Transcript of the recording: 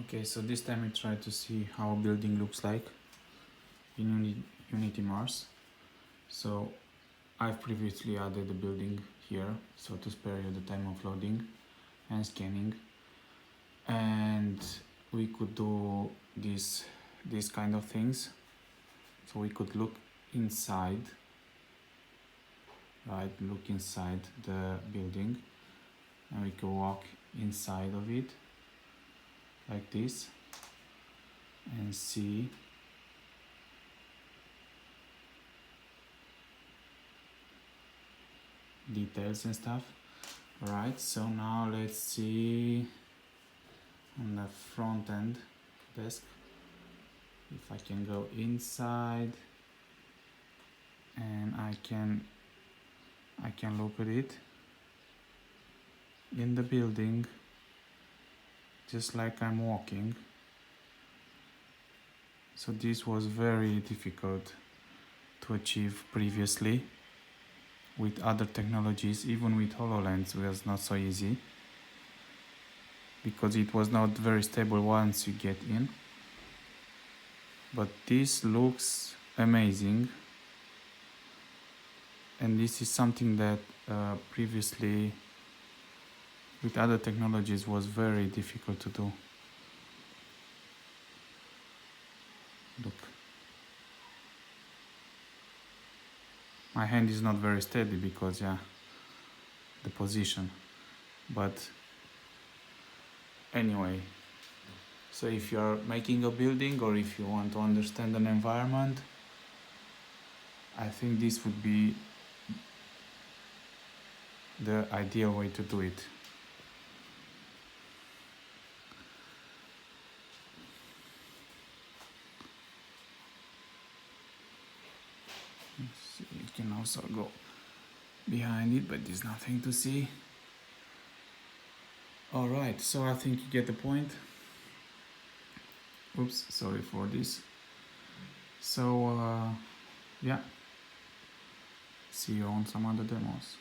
Okay, so this time we try to see how a building looks like in Unity Mars. So I've previously added a building here, so to spare you the time of loading and scanning. And we could do these kind of things. So we could look inside, right? Look inside the building, and we could walk inside of it like this and see details and stuff. Alright, so now let's see on the front end desk if I can go inside and I can look at it in the building just like I'm walking. So this was very difficult to achieve previously with other technologies. Even with HoloLens it was not so easy because it was not very stable once you get in. But this looks amazing, and this is something that previously with other technologies was very difficult to do. Look, my hand is not very steady because the position, but anyway, so if you are making a building or if you want to understand an environment, I think this would be the ideal way to do it. You can also go behind it, but there's nothing to see. Alright, so I think you get the point. Oops, sorry for this. So yeah, see you on some other demos.